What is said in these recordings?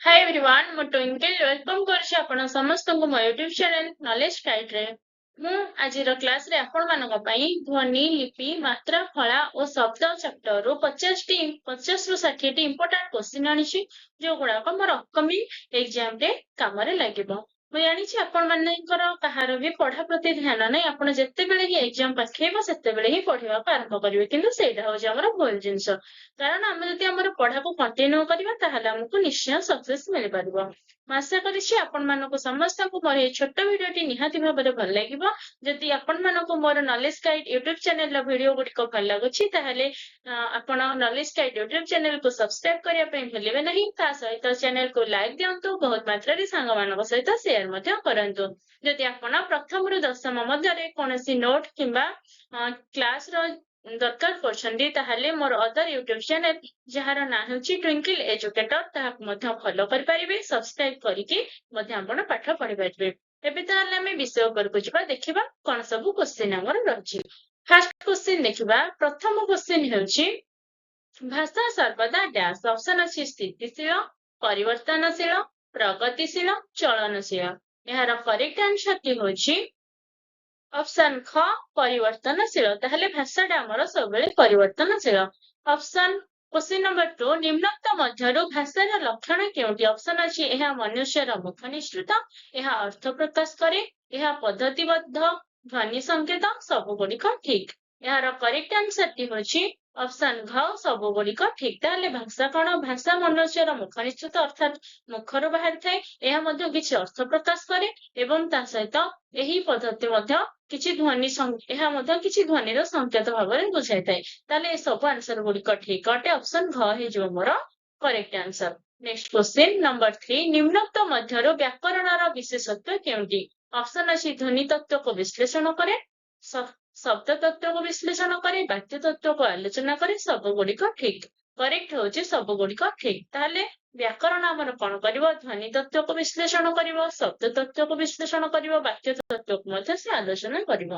Hi everyone मु twinkle welcome करछि आपण समस्त को मो YouTube चैनल नॉलेज गाइड रे मु आजिर क्लास रे आपण मानक पई ध्वनि लिपि मात्रा फला और शब्द चैप्टर रो 50 रु 60 टी इंपोर्टेंट क्वेश्चन आनिछि जो गुडा को मोर अपकमिंग एग्जाम रे काम रे लागिबो ମୁଁ ଜାଣିଛି ଆପଣ ମାନଙ୍କର କାହାର ବି ପଢା ପ୍ରତି ଧ୍ୟାନ ନାହିଁ ଆପଣ ଯେତେବେଳେ ହିଁ ଏକ୍ଜାମ ପାଖେଇବ ସେତେବେଳେ ହିଁ ପଢିବାକୁ ଆରମ୍ଭ କରିବେ କିନ୍ତୁ ସେଇଟା ହଉଛି ଆମର ଭୁଲ ଜିନିଷ କାରଣ ଆମେ ଯଦି ଆମର ପଢାକୁ କଣ୍ଟିନ୍ୟୁ କରିବା ତାହେଲେ ଆମକୁ ନିଶ୍ଚୟ ସକ୍ସେସ୍ ମିଳିପାରିବ ମୁଁ ଆଶା କରିଛି ଆପଣ ମାନଙ୍କୁ ସମସ୍ତଙ୍କୁ ମୋର ଏହି ଛୋଟ ଭିଡିଓଟି ନିହାତି ଭାବରେ ଭଲ ଲାଗିବ ଯଦି ଆପଣ ମାନଙ୍କୁ ମୋର ନଲେଜ ଗାଇଡ୍ ୟୁଟ୍ୟୁବ ଚ୍ୟାନେଲର ଭିଡିଓ ଗୁଡିକ ଭଲ ଲାଗୁଛି ତାହେଲେ ଆପଣ ନଲେଜ ଗାଇଡ୍ ୟୁଟ୍ୟୁବ ଚ୍ୟାନେଲକୁ ସବସ୍କ୍ରାଇବ କରିବା ପାଇଁ ଭୁଲିବେ ନାହିଁ ତା ସହିତ ଚ୍ୟାନେଲକୁ ଲାଇକ୍ ଦିଅନ୍ତୁ ବହୁତ ମାତ୍ରାରେ ସାଙ୍ଗମାନଙ୍କ ସହିତ ସେୟାର ମଧ୍ୟ କରନ୍ତୁ ଯଦି ଆପଣ ପ୍ରଥମରୁ ଦଶମ ମଧ୍ୟରେ କୌଣସି ନୋଟ୍ କିମ୍ବା କ୍ଲାସର ଦରକାର କରୁଛନ୍ତି ତାହେଲେ ମୋର ଅଦର ୟୁଟ୍ୟୁବ ଚ୍ୟାନେଲ ଯାହାର ନାଁ ହେଉଛି ଟ୍ୱିଙ୍କଲ ଏଜୁକେଟର ତାହାକୁ ମଧ୍ୟ ଫଲୋ କରିପାରିବେ ସବସ୍କ୍ରାଇବ କରିକି ମଧ୍ୟ ଆପଣ ପାଠ ପଢିପାରିବେ ଏବେ ତାହେଲେ ଆମେ ବିଷୟ ଉପରକୁ ଯିବା ଦେଖିବା କଣ ସବୁ କ୍ୱେଶ୍ଚିନ୍ ଆମର ରହିଛି ଫାର୍ଷ୍ଟ କ୍ୱେଶ୍ଚିନ୍ ଦେଖିବା ପ୍ରଥମ କ୍ୱେଶ୍ଚିନ୍ ହେଉଛି ଭାଷା ସର୍ବଦା ଡ୍ୟାଶ ଅପସନ ଅଛି ସ୍ଥିତିଶୀଳ ପରିବର୍ତ୍ତନଶୀଳ ପ୍ରଗତିଶୀଳ ଚଳନଶୀଳ ଏହାର କରେକ୍ଟ ଆନ୍ସରଟି ହେଉଛି ଅପସନ ଖ ପରିବର୍ତ୍ତନଶୀଳ ତାହେଲେ ଭାଷାଟା ଆମର ସବୁବେଳେ ପରିବର୍ତ୍ତନଶୀଳ ଅପସନ କ୍ୱେଶ୍ଚିନ୍ ନମ୍ବର 2 ନିମ୍ନୋକ୍ତ ମଧ୍ୟରୁ ଭାଷାର ଲକ୍ଷଣ କେଉଁଟି ଅପସନ ଅଛି ଏହା ମନୁଷ୍ୟର ମୁଖ ନିସୃତ ଏହା ଅର୍ଥ ପ୍ରକାଶ କରେ ଏହା ପଦ୍ଧତିବଦ୍ଧ ଧ୍ୱନି ସଂକେତ ସବୁ ଗୁଡିକ ଠିକ ଏହାର କରେକ୍ଟ ଆନ୍ସରଟି ହେଉଛି ଅପସନ ଘ ସବୁ ଗୁଡିକ ଠିକ ତାହେଲେ ଭାଷା କଣ ଭାଷା ମନୁଷ୍ୟର ମୁଖ ନିସୃତ ଅର୍ଥାତ ମୁଖରୁ ବାହାରିଥାଏ ଏହା ମଧ୍ୟ କିଛି ଅର୍ଥ ପ୍ରକାଶ କରେ ଏବଂ ତା ସହିତ ଏହି ପଦ୍ଧତି ମଧ୍ୟ କିଛି ଧ୍ୱନି ଏହା ମଧ୍ୟ କିଛି ଧ୍ୱନିର ସଂକେତ ଭାବରେ ବୁଝାଇଥାଏ ତାହେଲେ ଏ ସବୁ ଆନ୍ସର ଗୁଡିକ ଠିକ ଅଟେ ଅପସନ ଘ ହେଇଯିବ ମୋର correct answer next question number 3 ନିମ୍ନୋକ୍ତ ମଧ୍ୟରୁ ବ୍ୟାକରଣର ବିଶେଷତ୍ୱ କେଉଁଟି ଅପସନ ଅଛି ଧ୍ୱନି ତତ୍ତ୍ୱକୁ ବିଶ୍ଳେଷଣ କରେ ଶବ୍ଦ ତତ୍ତ୍ୱକୁ ବିଶ୍ଳେଷଣ କରେ ବାକ୍ୟ ତତ୍ତ୍ୱକୁ ଆଲୋଚନା କରେ ସବୁ ଗୁଡିକ ଠିକ କରେକ୍ଟ ହଉଛି ସବୁ ଗୁଡିକ ଠିକ ତାହେଲେ ବ୍ୟାକରଣ ଆମର କଣ କରିବ ଧ୍ୱନି ତତ୍ତ୍ୱକୁ ବିଶ୍ଳେଷଣ କରିବ ଶବ୍ଦ ତତ୍ତ୍ୱକୁ ବିଶ୍ଳେଷଣ କରିବ ବାକ୍ୟ ତତ୍ତ୍ୱକୁ ମଧ୍ୟ ସେ ଆଲୋଚନା କରିବ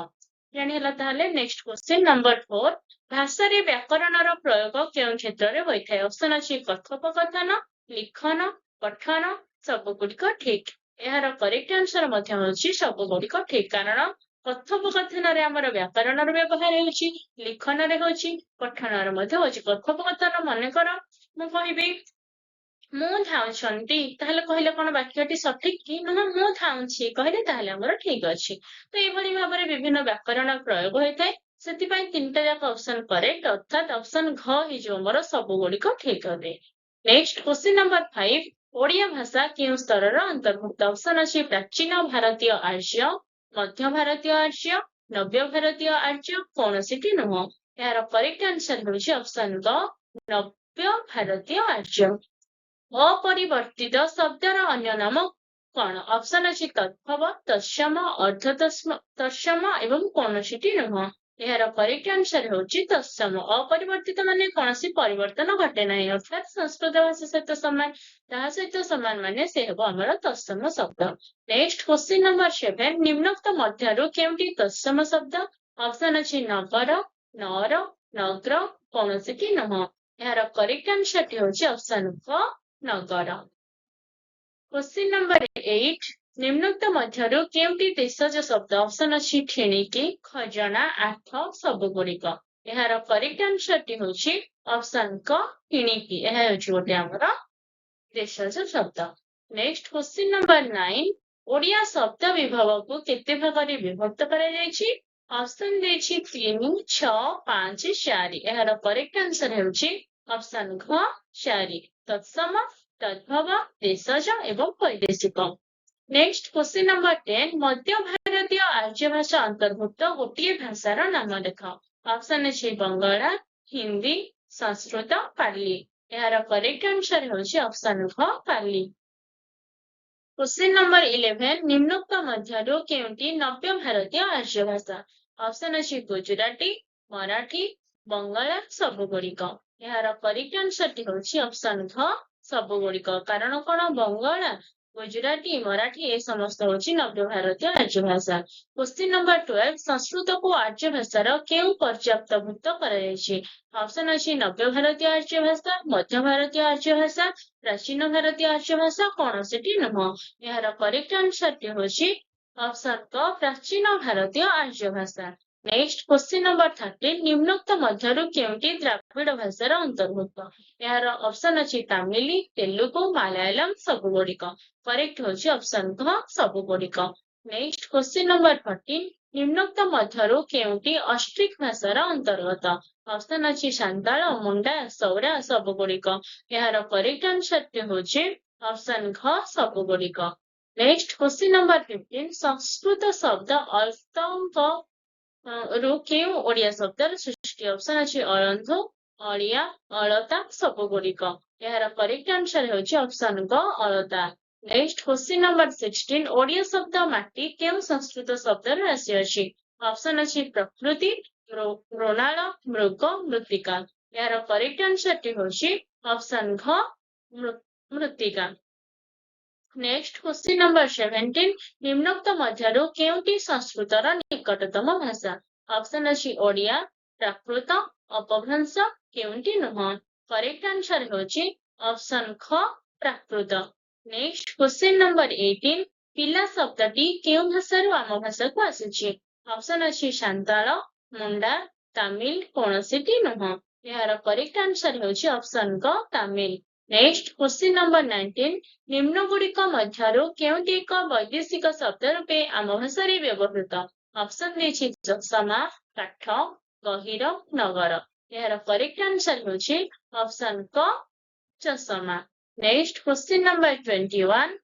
ଜାଣିହେଲା ତାହେଲେ ନେକ୍ସଟ କ୍ୱେଶ୍ଚିନ୍ ନମ୍ବର 4 ଭାଷାରେ ବ୍ୟାକରଣର ପ୍ରୟୋଗ କେଉଁ କ୍ଷେତ୍ରରେ ହୋଇଥାଏ ଅପସନ ଅଛି କଥୋପକଥନ ଲିଖନ ପଠନ ସବୁ ଗୁଡିକ ଠିକ ଏହାର କରେକ୍ଟ ଆନ୍ସର ମଧ୍ୟ ହେଉଛି ସବୁ ଗୁଡିକ ଠିକ କାରଣ କଥୋପକଥନରେ ଆମର ବ୍ୟାକରଣର ବ୍ୟବହାର ହେଉଛି ଲିଖନରେ ହେଉଛି ପଠନରେ ମଧ୍ୟ ହେଉଛି କଥୋପକଥନ ମନେକର ମୁଁ କହିବି ମୁଁ ଧାଉଁଛନ୍ତି ତାହେଲେ କହିଲେ କଣ ବାକ୍ୟଟି ସଠିକ କି ନୁହଁ ମୁଁ ଧାଉଁଛି କହିଲେ ତାହେଲେ ଆମର ଠିକ ଅଛି ତ ଏଇଭଳି ଭାବରେ ବିଭିନ୍ନ ବ୍ୟାକରଣ ପ୍ରୟୋଗ ହୋଇଥାଏ ସେଥିପାଇଁ ତିନିଟା ଯାକ ଅପସନ କରେକ୍ଟ ଅର୍ଥାତ ଅପସନ ଘ ହେଇଯିବ ମୋର ସବୁ ଗୁଡିକ ଠିକ ହେବେ ନେକ୍ସଟ କ୍ୱେଶ୍ଚିନ୍ ନମ୍ବର 5 ଓଡ଼ିଆ ଭାଷା କେଉଁ ସ୍ତରର ଅନ୍ତର୍ଭୁକ୍ତ ଅପସନ ଅଛି ପ୍ରାଚୀନ ଭାରତୀୟ ଆର୍ଯ୍ୟ ମଧ୍ୟ ଭାରତୀୟ ଆର୍ଯ୍ୟ ନବ୍ୟ ଭାରତୀୟ ଆର୍ଯ୍ୟ କୌଣସିଟି ନୁହଁ ଏହାର କରେକ୍ଟ ଆନ୍ସର ହେଉଛି ଅପସନ ଗ ନବ୍ୟ ଭାରତୀୟ ଆର୍ଯ୍ୟ अपरिवर्तित शब्दर अन्य नाम कौन ऑप्शन अच्छी तद्भव तत्सम तत्सम एवं कौनसीटी नुह यार करेक्ट आंसर होची तत्सम अपरिवर्तित माने कौनसी परिवर्तन घटे नहीं अर्थात संस्कृत भाषा सहित समान ता सहित समान माने से हेबो हमर तत्सम शब्द नेक्स्ट क्वेश्चन नंबर 7 निम्नोक्त मध्यरु केउटी तत्सम शब्द ऑप्शन अछि नगर नर नगर कौनसीटी नुह यार करेक्ट आंसर होची ऑप्शन क नगर क्वेश्चन नंबर 8 निम्नोक्त मध्यरु केउटी देशज शब्द ऑप्शन अछि ठेणिकी खजना आठ सब गुड़िक यार करेक्ट आंसर टी होछि ऑप्शन क ठेणिकी यह होछि गोटे हमर देशज शब्द नेक्स्ट क्वेश्चन नंबर 9 ओडिया शब्द विभव को केते भागरे विभक्त करा जायछि ऑप्शन देछि 3 6 5 4 यार करेक्ट आंसर होछि ऑप्शन घ 4 तत्सम तद्भव देशज एवं वैदेशिक नेक्स्ट क्वेश्चन नंबर 10 मध्य भारतीय आर्य भाषा अंतर्भुक्त गोटे भाषार नाम लेख ऑप्शन अछि बंगाला हिंदी संस्कृत पाली यार करेक्ट आंसर होछि ऑप्शन घ पाली क्वेश्चन नंबर 11 निम्नोक्त मध्यरु केउंटी नव्य भारतीय आर्य भाषा ऑप्शन अछि गुजराती मराठी बंगाला सब गुड़िक यार करेक्ट आंसर टी होछि ऑप्शन घ सब गुड़िक कारण कौन बंगाला गुजराती मराठी ए समस्त होची नव्य भारतीय आर्य भाषा। क्वेश्चन नंबर 12 संस्कृत को आर्य भाषार केउ पर्याप्तभुक्त कराଯାଇଛି? ऑप्शन अछि नव्य भारतीय आर्य भाषा, मध्य भारतीय आर्य भाषा, प्राचीन भारतीय आर्य भाषा, कौनसिटी नुह। यार करेक्ट आंसर टी होची ऑप्शन क प्राचीन भारतीय आर्य भाषा। नेक्स्ट क्वेश्चन नंबर 13 निम्नोक्त मध्यरु केउटी द्राविड़ भाषार अंतर्भुक्त? यार ऑप्शन अछि तमिल, तेलुगु, मलयालम सबुगुड़िक। करेक्ट होची ऑप्शन क सबुगुड़िक। नेक्स्ट क्वेश्चन नंबर 14 निम्नोक्त मध्यरु केउटी ऑस्ट्रिक भाषार अंतर्गत? ऑप्शन अछि सान्ताल, मुंडा, सौरा सबुगुड़िक। यार करेक्ट आंसर टी होची ऑप्शन घ सबुगुड़िक। नेक्स्ट क्वेश्चन नंबर 15 संस्कृत शब्द अल्पंक रु केउ ओडिया शब्दर सृष्टि? ऑप्शन अछि अरंधु, अलिया, अलता सबुगुड़िक। यार करेक्ट आंसर होची ऑप्शन ग अलता। नेक्स्ट क्वेश्चन नंबर 16 ओडिया शब्द माटी केउ संस्कृत शब्दर राशि अछि? ऑप्शन अछि प्रकृति, मृणाल, मृग, मृत्तिका। यार करेक्ट आंसर टी होची ऑप्शन घ मृत्तिका। नेक्स्ट क्वेश्चन नंबर 17 निम्नोक्त मध्यरु केउटी संस्कृतर निकटतम भाषा? ऑप्शन अछि ओडिया, प्राकृत, अपभ्रंश, केउटी नुह। करेक्ट आंसर होची ऑप्शन ख प्राकृत। नेक्स्ट क्वेश्चन नंबर 18 पिला शब्दटी केउ भाषारु आम भाषाकु आसीछि? ऑप्शन अछि सान्ताल, मुंडा, तमिल, कौनसिटी नुह। यार करेक्ट आंसर होची ऑप्शन क तमिल। नेक्स्ट क्वेश्चन नंबर 19 निम्नगुड़िक मध्यरु केउटी एक वैदेशिक शब्द रूपे आम भाषारे व्यवहृत? ऑप्शन देछि चषमा, काठ, गहिर, नगर। यार करेक्ट आंसर होची ऑप्शन क चषमा। Next question number 21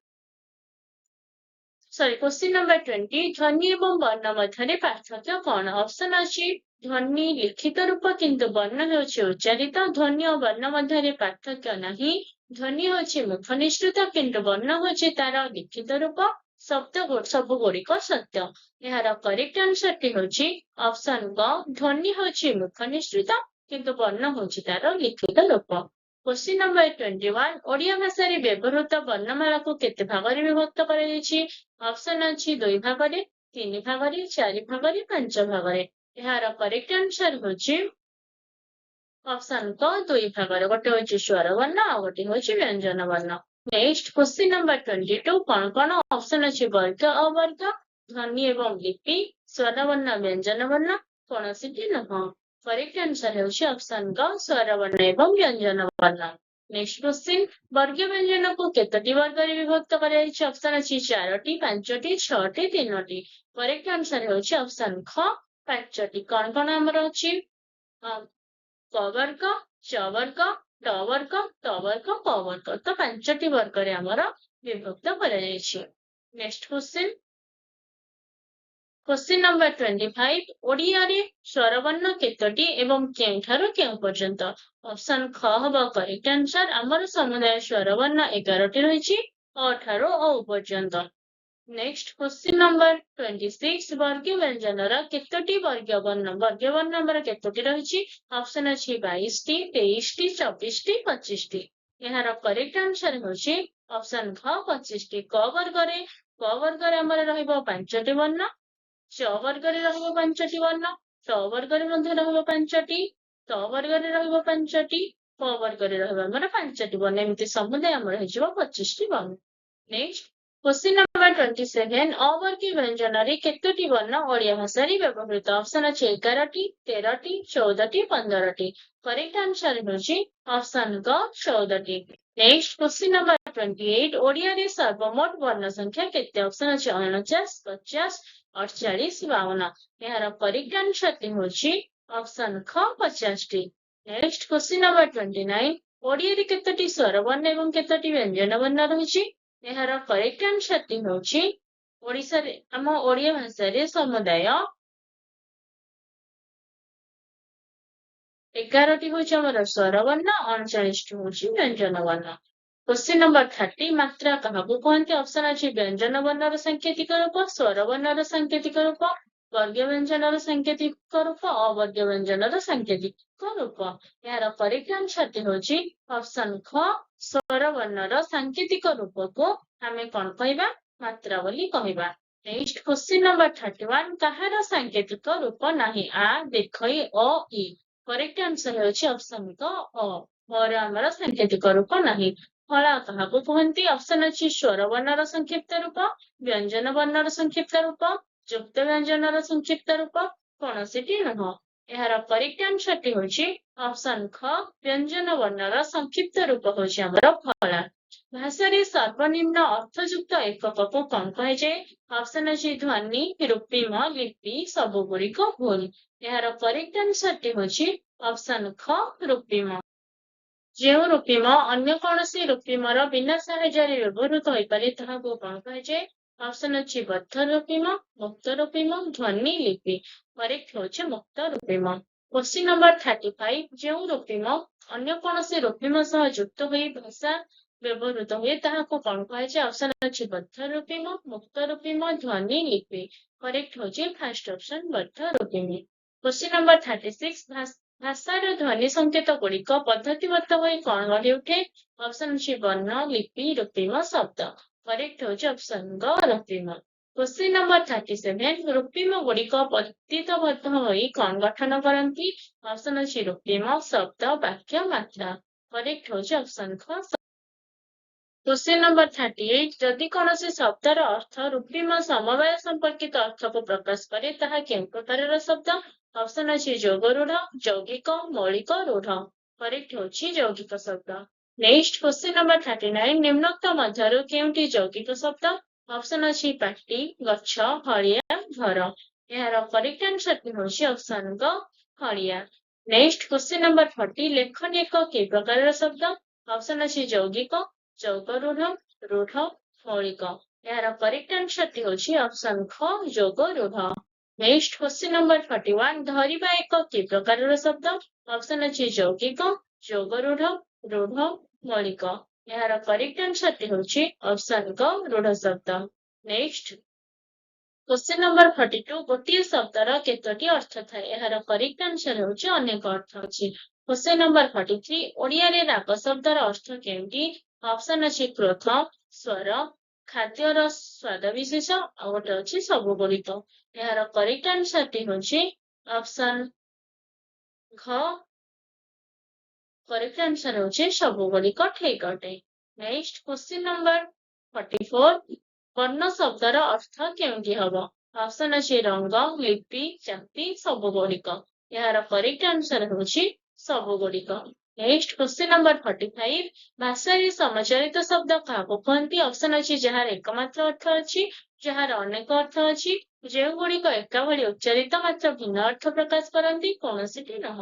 question number 20 ध्वनि एवं वर्ण मध्यरे पार्थक्य कौन? ऑप्शन अछि ध्वनि लिखित रूप किंतु वर्ण हेउछि उच्चारित। ध्वनि और वर्ण मध्यरे पार्थक्य नाही। ध्वनि होछि मुख निश्रित किंतु वर्ण होछि तार लिखित रूप। शब्द सब गुड़िक सत्य। यार करेक्ट आंसर टी होछि ऑप्शन ग ध्वनि होछि मुख निश्रित किंतु वर्ण होछि तार लिखित रूप। क्वेश्चन नंबर 21 ओडिया भाषा रे व्यवहृत वर्णमाला को केते भागरे विभक्त कराଯାଇଛି? ऑप्शन अछि 2 भागरे, 3 भागरे, 4 भागरे, 5 भागरे। यार करेक्ट आंसर होछि ऑप्शन क 2 भागरे। गोटे होछि स्वर वर्ण आ गोटे होछि व्यंजन वर्ण। नेक्स्ट क्वेश्चन नंबर 22 कौन कौन ऑप्शन अछि वर्ग अवर्ग, ध्वनि एवं लिपि, स्वर वर्ण, व्यंजन वर्ण, कौनसिटी नुह। करेक्ट आंसर होछि ऑप्शन क स्वर वर्ण एवं व्यंजन वर्ण। नेक्स्ट क्वेश्चन वर्ग व्यंजन को केतोटी वर्गरे विभक्त कराଯାଇଛି? ऑप्शन अछि 4टी, 5टी, 6टी, 3टी। करेक्ट आंसर होछि ऑप्शन ख 5टी। कौन कौन हमर अछि क वर्ग, च वर्ग, ट वर्ग, त वर्ग, प वर्ग। तो 5टी वर्गरे हमर विभक्त कराଯାଇଛି। Next question question number 25 Odia रे स्वर वर्ण केतोटी एवं केउठारु केउ पर्यंत? ऑप्शन ख हबो करेक्ट आंसर। हमर समुदाय स्वर वर्ण 11टी रहिछि अ ठारो अ पर्यंत। नेक्स्ट क्वेश्चन नंबर 26 वर्ग व्यंजनर केतोटी वर्ग वर्ण हमर केतोटी रहिछि? ऑप्शन अछि 22टी, 23टी, 24टी, 25टी। यार करेक्ट आंसर होछि ऑप्शन ख 25टी। क वर्गरे हमर रहइबो 5टी वर्ण, च वर्गरे रहइबो 5टी वर्ण, ट वर्गरे मध्ये रहइबो 5टी, त वर्गरे रहइबो 5टी, प वर्गरे रहइबो हमर 5टी वर्ण। एमिति समुदाय हमर हेजिबो 25टी वर्ण। नेक्स्ट क्वेश्चन नंबर 27 अवर्गीय व्यंजनरे केतोटी वर्ण ओडिया भाषारे व्यवहृत? ऑप्शन अछि 11टी, 13टी, 14टी, 15टी। करेक्ट आंसर होछि ऑप्शन क 14टी। नेक्स्ट क्वेश्चन नंबर 28 ओडिया रे सर्वमोट वर्ण संख्या केते? ऑप्शन अछि 49, 50, 48, 52। यार करेक्ट आंसर होछि ऑप्शन ख 50टी। नेक्स्ट क्वेश्चन नंबर 29 ओडिया रे केतोटी स्वर वर्ण एवं केतोटी व्यंजन वर्ण रहिछि? यार करेक्ट आंसर होछि ओडिसा रे हम ओडिया भाषा रे समुदाय 11टी होछि हमर स्वर वर्ण, 39टी होछि व्यंजन वर्ण। क्वेश्चन नंबर 30 मात्रा काहाकु कहନ୍ତି? ऑप्शन अछि व्यंजन वर्णर सांकेतिक रूप, स्वर वर्णर सांकेतिक रूप, वर्ग व्यंजनर सांकेतिक रूप, अवर्ग व्यंजनर सांकेतिक रूप। यार करेक्ट आंसर होछि ऑप्शन ख स्वर वर्णर सांकेतिक रूप को आमे कौन कहवा मात्रा बोली कहवा। नेक्स्ट क्वेश्चन नंबर 31 कहार सांकेतिक रूप नाही आ देखई अ इ करेक्ट आंसर होछि ऑप्शन क अ और हमर सांकेतिक रूप नाही। फला काहाकू कहंती ऑप्शन अछि स्वर वर्णर संक्षिप्त रूप व्यंजन वर्णर संक्षिप्त रूप युक्त व्यंजनर संक्षिप्त रूप कोनोसिटी नह। एहार करेक्ट आंसर टी होछि ऑप्शन ख व्यंजन वर्णर संक्षिप्त रूप होछि हमर फला। भाषारे सर्वनिम्न अर्थयुक्त एककକୁ कौन कहाଯାଏ ऑप्शन अछि ध्वनि रूपिम लिपि सबुगुड़िक भूल। एहार करेक्ट आंसर टी होछि ऑप्शन ख रूपिम। ଯେଉଁ ରୂପିମ ଅନ୍ୟ କୌଣସି ରୂପିମର ବିନା ସାହାଯ୍ୟରେ ବ୍ୟବହୃତ ହୋଇପାରେ ତାହାକୁ କଣ କୁହାଯାଏ ଅପସନ ଅଛି ବଦ୍ଧ ରୂପିମ ମୁକ୍ତ ରୂପିମ ଧ୍ୱନି ଲିପି। କରେକ୍ଟ ହେଉଛି ମୁକ୍ତ ରୂପିମ। କ୍ୱେଶ୍ଚିନ୍ ନମ୍ବର 35 ଯେଉଁ ରୂପିମ ଅନ୍ୟ କୌଣସି ରୂପିମ ସହ ଯୁକ୍ତ ହୋଇ ଭାଷା ବ୍ୟବହୃତ ହୁଏ ତାହାକୁ କଣ କୁହାଯାଏ ଅପସନ ଅଛି ବଦ୍ଧ ରୂପିମ ମୁକ୍ତ ରୂପିମ ଧ୍ୱନି ଲିପି। କରେକ୍ଟ ହେଉଛି ଫାର୍ଷ୍ଟ ଅପସନ ବଦ୍ଧ ରୂପିମ। କ୍ୱେଶ୍ଚିନ୍ ନମ୍ବର 36 ଭାଷାର ଧ୍ୱନି ସଂକେତ ଗୁଡିକ ପଦ୍ଧତିବଦ୍ଧ ହୋଇ କଣ ଗଢି ଉଠେ ଅପସନ ଅଛି ବର୍ଣ୍ଣ ଲିପି ରୂପିମ ଶବ୍ଦ। କରେକ୍ଟ ହେଉଛି ଅପସନ ଗ ରୂପିମ। କ୍ୱେଶ୍ଚିନ୍ ନମ୍ବର 37 ରୂପିମ ଗୁଡିକ ପଦ୍ଧତିବଦ୍ଧ ହୋଇ କଣ ଗଠନ କରନ୍ତି ଅପସନ ଅଛି ରୂପିମ ଶବ୍ଦ ବାକ୍ୟ ମାତ୍ରା। କରେକ୍ଟ ହେଉଛି ଅପସନ ଖ। क्वेश्चन नंबर 38 जदि कौनसी शब्दर अर्थ रूपिम समवाय संपर्कित अर्थको प्रकाश करे ताहा केउ प्रकारर शब्द ऑप्शन अछि जोगरूढ़ यौगिक मौलिक रूढ़। करेक्ट होछि यौगिक शब्द। नेक्स्ट क्वेश्चन नंबर 39 निम्नोक्त मध्यरु केउंटी यौगिक शब्द ऑप्शन अछि पाटी गछ हळिया घर। एहार करेक्ट आंसर होछि ऑप्शन ग हळिया। नेक्स्ट क्वेश्चन नंबर 40 लेखन एक के प्रकारर शब्द ऑप्शन अछि यौगिक जोगरूढ़ रूढ़ मौलिक। एहार करेक्ट आंसर होछि ऑप्शन ख जोगरूढ़। नेक्स्ट क्वेश्चन नंबर 41 धरिबा एक कि प्रकारर शब्द ऑप्शन अछि यौगिक जोगरूढ़ रूढ़ मौलिक। एहार करेक्ट आंसर होछि ऑप्शन क रूढ़ शब्द। नेक्स्ट क्वेश्चन नंबर 42 गोटिए शब्दर केतोटी अर्थ थाए एहार करेक्ट आंसर होछि अनेक अर्थ अछि। क्वेश्चन नंबर 43 ओडिया रे राग शब्दर अर्थ केउंटी ऑप्शन अछि क्रोध स्वर खाद्यर स्वाद विशेष आ गोटे अछि सबुगुड़िक। एहार करेक्ट आंसर टी होछि ऑप्शन घ करेक्ट आंसर होछि सबुगुड़िक ठीक अटे। नेक्स्ट क्वेश्चन नंबर 44 वर्ण शब्दर अर्थ केउंटी हबो ऑप्शन अछि रंग लिपि जाति सबुगुड़िक। एहार करेक्ट आंसर होछि सबुगुड़िक। नेक्स्ट क्वेश्चन नंबर 45 भाषारे समचरित शब्द काहाकू कहंती ऑप्शन अछि जहार एकमात्र अर्थ अछि जहार अनेक अर्थ अछि ଯେଉଁ गुड़िक एका भଳି उच्चारित मात्र भिन्न अर्थ प्रकाश करନ୍ତି कोनोसिटी नह।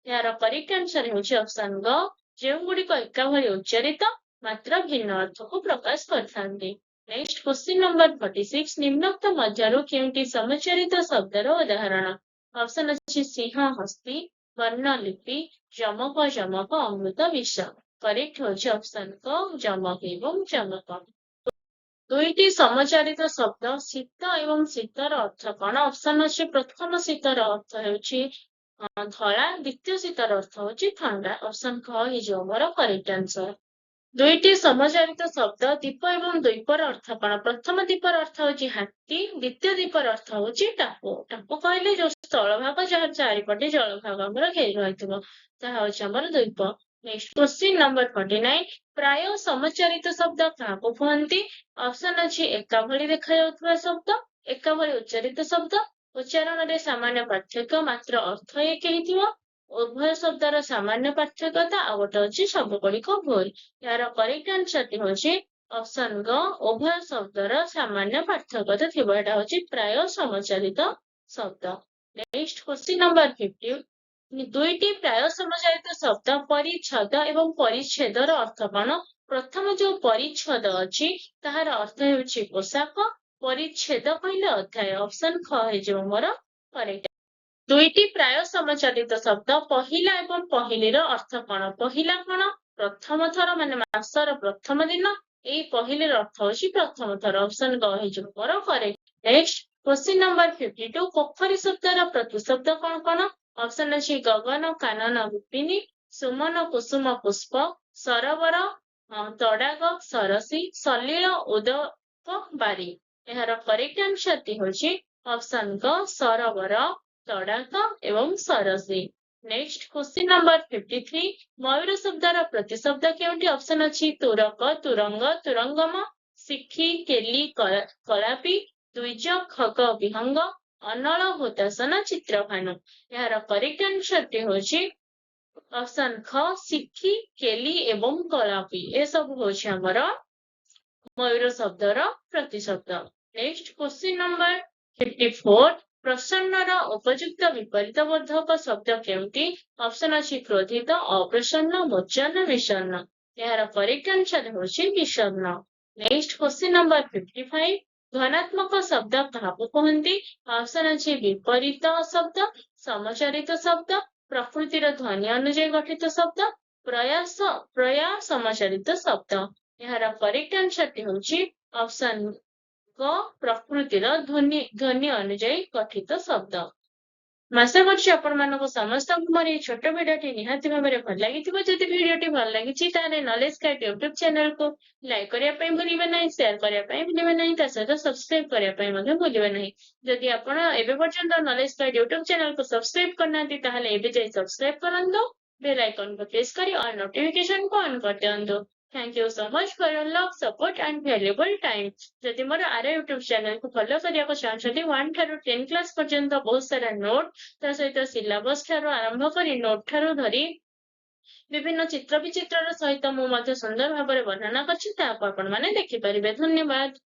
एहार करेक्ट आंसर होछि ऑप्शन ग ଯେଉଁ गुड़िक एका भଳି उच्चारित मात्र भिन्न अर्थको प्रकाश करथांती। नेक्स्ट क्वेश्चन नंबर 46 निम्नोक्त मध्यरु केउंटी समचरित शब्दर उदाहरण ऑप्शन अछि सिंह हस्ती वर्ण लिपि जमक जमक अमृत विष। करेक्ट होछि ऑप्शन क जमक एवं जमक। दुईटी समचरित शब्द शीत एवं शीतर अर्थ कौन ऑप्शन अछि प्रथम शीतर अर्थ हेउछि धला द्वितीय शीतर अर्थ होछि ठंडा। ऑप्शन ख इज ओवर करेक्ट आंसर। दुईटी समचरित शब्द दीप एवं द्वीपर अर्थ कौन प्रथम दीपर अर्थ होछि हाथी द्वितीय दीपर अर्थ होछि टापू। टापू कहले जो स्थल भाग जहार चारिपटे जल भाग हमर घेरी रहिथिबो ताहा होछि हमर द्वीप। नेक्स्ट क्वेश्चन नंबर 49 प्राय समचरित शब्द काहाकू कहंती ऑप्शन अछि एका भଳି देखा जाउथबा शब्द एका भଳି उच्चारित शब्द उच्चारण रे सामान्य पार्थक्य मात्र अर्थ एक हेतिबो उभय शब्दर सामान्य पार्थक्यता आ गोटे अछि सबुगुड़िक भूल। यार करेक्ट आंसर होछि ऑप्शन ग उभय शब्दर सामान्य पार्थक्यता थिबो एटा होछि प्राय समचरित शब्द। नेक्स्ट क्वेश्चन नंबर 50 दुईटी प्राय समचरित शब्द परिच्छेद एवं परिच्छेदर अर्थ कौन प्रथम जो परिच्छेद अछि ताहार अर्थ हेउछि पोशाक परिच्छेद कहले अध्याय। ऑप्शन ख हेजो मोर करेक्ट। दुईटी प्राय समचरित शब्द पहिला एवं पहिलीर अर्थ कौन पहिला कौन प्रथम थर माने मासर प्रथम दिन एई पहिलीर अर्थ होछि प्रथम थर। ऑप्शन ग हेजो more correct. Next question number 52 पोखरी शब्दर प्रतिशब्द कौन कौन ऑप्शन अछि गगन कानन विपिनी सुमन कुसुम पुष्प सरोवर ତଡ଼ାଗ ସରସୀ ସଲିଳ ଉଦକ ବାରି। ଏହାର କରେକ୍ଟ ଆନ୍ସରଟି ହେଉଛି ଅପସନ୍ କ ସରୋବର ତଡ଼ାଗ ଏବଂ ସରସୀ। ନେକ୍ସଟ କ୍ୱେଶ୍ଚିନ୍ ନମ୍ବର 53 ମୟୂର ଶବ୍ଦର ପ୍ରତିଶବ୍ଦ କେଉଁଠି? ଅପସନ୍ ଅଛି ତୁରକ ତୁରଙ୍ଗ ତୁରଙ୍ଗମ ଶିଖି କେଲି କଳାପି ଦ୍ୱିଜ ଖଗ ବିହଙ୍ଗ ଅନଳ ହୁତାସନ ଚିତ୍ରଭାନୁ। ଏହାର କରେକ୍ଟ ଆନ୍ସରଟି ହେଉଛି ଅପସନ୍ ଖ ଶିଖି କେଲି ଏବଂ କଳାପି। ଏସବୁ ହେଉଛି ଆମର ମୟୂର ଶବ୍ଦର ପ୍ରତିଶବ୍ଦ। ନେକ୍ସଟ କ୍ୱେଶ୍ଚିନ୍ ନମ୍ବର 54 ପ୍ରସନ୍ନର ଉପଯୁକ୍ତ ବିପରୀତ ବୋଧକ ଶବ୍ଦ କେଉଁଠି? ଅପସନ୍ ଅଛି କ୍ରୋଧିତ ଅପ୍ରସନ୍ନ ମୋଚନ ବିଷଣ୍ଣ। ଏହାର କରେକ୍ଟ ଆନ୍ସର ହେଉଛି ବିଷଣ୍ଣ। ନେକ୍ସଟ କ୍ୱେଶ୍ଚିନ୍ ନମ୍ବର 55 ଧନାତ୍ମକ ଶବ୍ଦ କାହାକୁ କୁହନ୍ତି? ଅପସନ୍ ଅଛି ବିପରୀତ ଶବ୍ଦ ସମଚାରିତ ଶବ୍ଦ ପ୍ରକୃତିର ଧ୍ୱନି ଅନୁଯାୟୀ ଗଠିତ ଶବ୍ଦ ପ୍ରୟା ସମଚାରିତ ଶବ୍ଦ। ଏହାର କରେକ୍ଟ ଆନ୍ସରଟି ହେଉଛି ଅପସନ୍ କ ପ୍ରକୃତିର ଧ୍ୱନି ଅନୁଯାୟୀ ଗଠିତ ଶବ୍ଦ। ଆଶା କରୁଛି ଆପଣମାନଙ୍କୁ ସମସ୍ତଙ୍କୁ ମୋର ଏହି ଛୋଟ ଭିଡିଓଟି ନିହାତି ଭାବରେ ଭଲ ଲାଗିଥିବ। ଯଦି ଭିଡିଓଟି ଭଲ ଲାଗିଛି ତାହେଲେ ନଲେଜ ଗାଇଡ୍ ୟୁଟ୍ୟୁବ ଚ୍ୟାନେଲକୁ ଲାଇକ୍ କରିବା ପାଇଁ ଭୁଲିବେ ନାହିଁ, ସେୟାର କରିବା ପାଇଁ ଭୁଲିବେ ନାହିଁ, ତା ସହିତ ସବସ୍କ୍ରାଇବ କରିବା ପାଇଁ ମଧ୍ୟ ଭୁଲିବେ ନାହିଁ। ଯଦି ଆପଣ ଏବେ ପର୍ଯ୍ୟନ୍ତ ନଲେଜ ଗାଇଡ୍ ୟୁଟ୍ୟୁବ ଚ୍ୟାନେଲକୁ ସବସ୍କ୍ରାଇବ କରିନାହାନ୍ତି ତାହେଲେ ଏବେ ଯାଇ ସବସ୍କ୍ରାଇବ କରନ୍ତୁ, ବେଲ୍ ଆଇକନକୁ ପ୍ରେସ୍ କରି ଅଲ୍ ନୋଟିଫିକେସନକୁ ଅନ୍ କରିଦିଅନ୍ତୁ। Thank you so much for your love, support and valuable time. ଯଦି ମୋର ଆର ୟୁଟ୍ୟୁବ ଚ୍ୟାନେଲକୁ ଫଲୋ କରିବାକୁ ଚାହୁଁଛନ୍ତି 1 ଠାରୁ 10 କ୍ଲାସ ପର୍ଯ୍ୟନ୍ତ ବହୁତ ସାରା ନୋଟ୍ ତା ସହିତ ସିଲାବସ ଠାରୁ ଆରମ୍ଭ କରି ନୋଟ୍ ଠାରୁ ଧରି ବିଭିନ୍ନ ଚିତ୍ର ବିଚିତ୍ରର ସହିତ ମୁଁ ମଧ୍ୟ ସୁନ୍ଦର ଭାବରେ ବର୍ଣ୍ଣନା କରିଛି, ତାହାକୁ ଆପଣମାନେ ଦେଖିପାରିବେ। ଧନ୍ୟବାଦ।